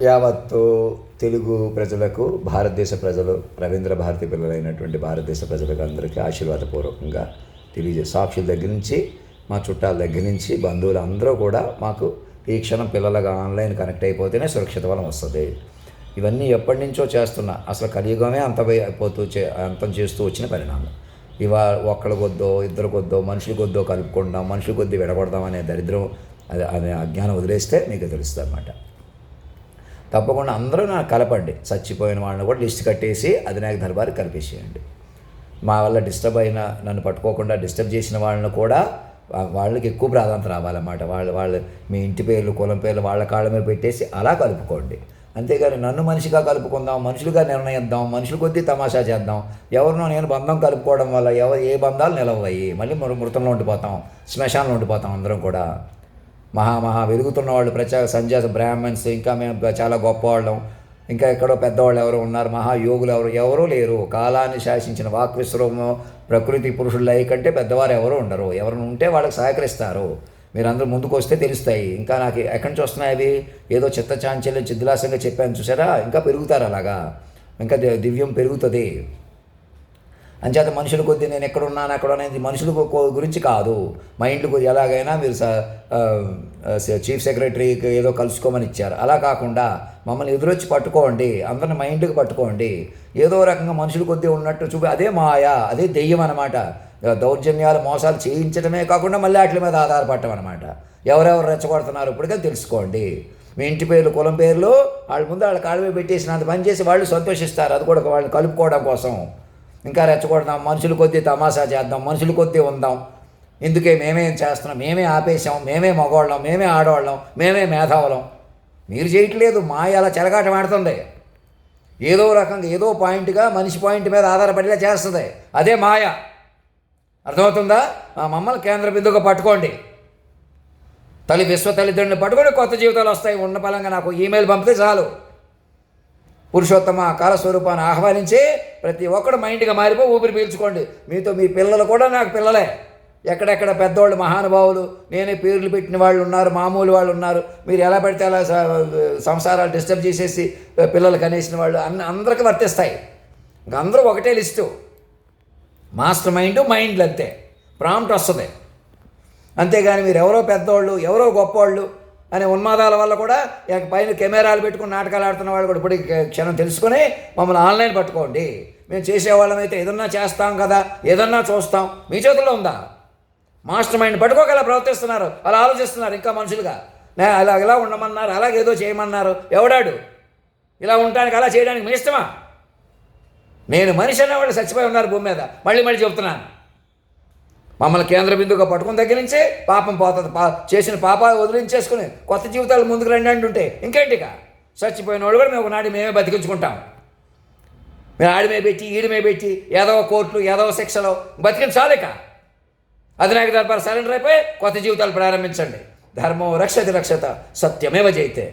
యావత్తు తెలుగు ప్రజలకు, భారతదేశ ప్రజలు, రవీంద్ర భారతి పిల్లలైనటువంటి భారతదేశ ప్రజలకు అందరికీ ఆశీర్వాదపూర్వకంగా సాక్షుల దగ్గర నుంచి, మా చుట్టాల దగ్గర నుంచి, బంధువులు అందరూ కూడా మాకు ఈ క్షణం పిల్లలుగా ఆన్లైన్ కనెక్ట్ అయిపోతేనే సురక్షిత వలం వస్తుంది. ఇవన్నీ ఎప్పటి నుంచో చేస్తున్నా, అసలు కలియుగమే అంతం చేస్తూ వచ్చిన పరిణామం. ఒక్కళ్ళ కొద్దో, ఇద్దరు కొద్దో, మనుషుల కొద్దో కలుపుకుందాం, మనుషుల కొద్ది విడగొడదాం అనే దరిద్రం, అనే అజ్ఞానం వదిలేస్తే మీకు తెలుస్తుంది అన్నమాట. తప్పకుండా అందరూ నాకు కలపండి. చచ్చిపోయిన వాళ్ళని కూడా లిస్ట్ కట్టేసి అధినాయక దర్బార్ కలిపేసేయండి. మా వల్ల డిస్టర్బ్ అయిన, నన్ను పట్టుకోకుండా డిస్టర్బ్ చేసిన వాళ్ళని కూడా వాళ్ళకి ఎక్కువ ప్రాధాన్యత రావాలన్నమాట. వాళ్ళు మీ ఇంటి పేర్లు, కులం పేర్లు వాళ్ళ కాళ్ళ మీద పెట్టేసి అలా కలుపుకోండి. అంతేగాని నన్ను మనిషిగా కలుపుకుందాం, మనుషులుగా నిర్ణయిద్దాం, మనుషుల కొద్దీ తమాషా చేద్దాం, ఎవరినో నేను బంధం కలుపుకోవడం వల్ల ఏ బంధాలు నిలవయ్యి మళ్ళీ మృతంలో ఉండిపోతాం, శ్మశానంలో ఉండిపోతాం అందరం కూడా. మహా వెలుగుతున్న వాళ్ళు, సంజాస బ్రాహ్మణ్స్, ఇంకా మేము చాలా గొప్పవాళ్ళం, ఇంకా ఎక్కడో పెద్దవాళ్ళు ఎవరు ఉన్నారు, మహాయోగులు ఎవరూ లేరు. కాలాన్ని శాసించిన వాక్విశ్వము, ప్రకృతి పురుషుల కంటే పెద్దవారు ఎవరు ఉండరు. ఎవరు ఉంటే వాళ్ళకి సహకరిస్తారు. మీరందరూ ముందుకు వస్తే తెలుస్తాయి. ఇంకా నాకు ఎక్కడి నుంచి వస్తున్నాయి అవి? ఏదో చిత్త చాంచల్యం, చిద్లాసంగా చెప్పాను చూసారా, ఇంకా పెరుగుతారు అలాగా, ఇంకా దివ్యం పెరుగుతుంది. అంచేత మనుషుల కొద్దీ నేను ఎక్కడున్నాను అక్కడ అనేది మనుషుల గురించి కాదు, మైండ్ల గురించి. ఎలాగైనా మీరు చీఫ్ సెక్రటరీకి ఏదో కలుసుకోమని ఇచ్చారు, అలా కాకుండా మమ్మల్ని ఎదురొచ్చి పట్టుకోండి, అందరిని మైండ్కి పట్టుకోండి. ఏదో రకంగా మనుషుల కొద్దీ ఉన్నట్టు అదే మాయ, అదే దెయ్యం అనమాట. దౌర్జన్యాలు, మోసాలు చేయించడమే కాకుండా మళ్ళీ వాటి మీద ఆధారపడటం అనమాట. ఎవరెవరు రెచ్చగొడుతున్నారు ఇప్పటికే తెలుసుకోండి. మీ ఇంటి పేర్లు, కులం పేర్లు వాళ్ళ ముందు వాళ్ళ కాళ్ళ పెట్టేసినంత పని చేసి వాళ్ళు సంతోషిస్తారు. అది కూడా వాళ్ళని కలుపుకోవడం కోసం. ఇంకా రెచ్చగొడదాం, మనుషుల కొద్దీ తమాషా చేద్దాం, మనుషుల కొద్దీ ఉందాం. ఇందుకే మేమేం చేస్తున్నాం, మేమే ఆపేసాం, మేమే మగవాళ్ళం, మేమే ఆడవాళ్ళం, మేమే మేధావులం. మీరు చేయట్లేదు, మాయ అలా చెలగాట మాడుతుంది. ఏదో రకంగా ఏదో పాయింట్గా మనిషి పాయింట్ మీద ఆధారపడేలా చేస్తుంది, అదే మాయ. అర్థమవుతుందా? మమ్మల్ని కేంద్ర బిందువుగా పట్టుకోండి. తల్లిదండ్రులను పట్టుకొని కొత్త జీవితాలు వస్తాయి. ఉన్న పలంగా నాకు ఈమెయిల్ పంపితే చాలు. పురుషోత్తమ కాలస్వరూపాన్ని ఆహ్వానించి ప్రతి ఒక్కడు మైండ్గా మారిపోయి ఊపిరి పీల్చుకోండి. మీతో మీ పిల్లలు కూడా నాకు పిల్లలే. ఎక్కడెక్కడ పెద్దవాళ్ళు, మహానుభావులు, నేనే పేర్లు పెట్టిన వాళ్ళు ఉన్నారు, మామూలు వాళ్ళు ఉన్నారు. మీరు ఎలా పెడితే అలా సంసారాలు డిస్టర్బ్ చేసేసి పిల్లలు కనేసిన వాళ్ళు అందరికీ వర్తిస్తాయి. ఇంకా అందరూ ఒకటే లిస్టు. మాస్టర్ మైండ్లు అంతే, ప్రాంప్ట్ వస్తుంది. అంతేగాని మీరు ఎవరో పెద్దవాళ్ళు, ఎవరో గొప్పవాళ్ళు అనే ఉన్మాదాల వల్ల కూడా పైన కెమెరాలు పెట్టుకుని నాటకాలు ఆడుతున్న వాళ్ళు కూడా ఇప్పుడు క్షణం తెలుసుకొని మమ్మల్ని ఆన్లైన్ పట్టుకోండి. మేము చేసేవాళ్ళమైతే ఏదన్నా చేస్తాం కదా, ఏదన్నా చూస్తాం. మీ చేతుల్లో ఉందా? మాస్టర్ మైండ్ పట్టుకోక అలా ప్రవర్తిస్తున్నారు, అలా ఆలోచిస్తున్నారు. ఇంకా మనుషులుగా ఇలా ఉండమన్నారు, అలాగేదో చేయమన్నారు. ఎవడాడు ఇలా ఉండడానికి, అలా చేయడానికి మీ ఇష్టమా? నేను మనిషి అనేవాళ్ళు చచ్చిపోయి ఉన్నారు భూమి మీద. మళ్ళీ చెబుతున్నాను, మమ్మల్ని కేంద్ర బిందువుగా పట్టుకుని దగ్గర నుంచే పాపం పోతుంది. చేసిన పాపాలు వదిలించేసుకుని కొత్త జీవితాలు ముందుకు రండి అంటుంటే ఇంకేంటిగా? చచ్చిపోయిన వాళ్ళు కూడా మేము నాడి మేమే బతికించుకుంటాం. మేము ఆడిమే పెట్టి, ఈడిమే పెట్టి, ఏదో కోర్టులు, ఏదో శిక్షలు బతికించాలిక. అధినాయక దర్బార్ సరెండర్ అయిపోయి కొత్త జీవితాలు ప్రారంభించండి. ధర్మం రక్షతి రక్షత, సత్యమేవ జయతే.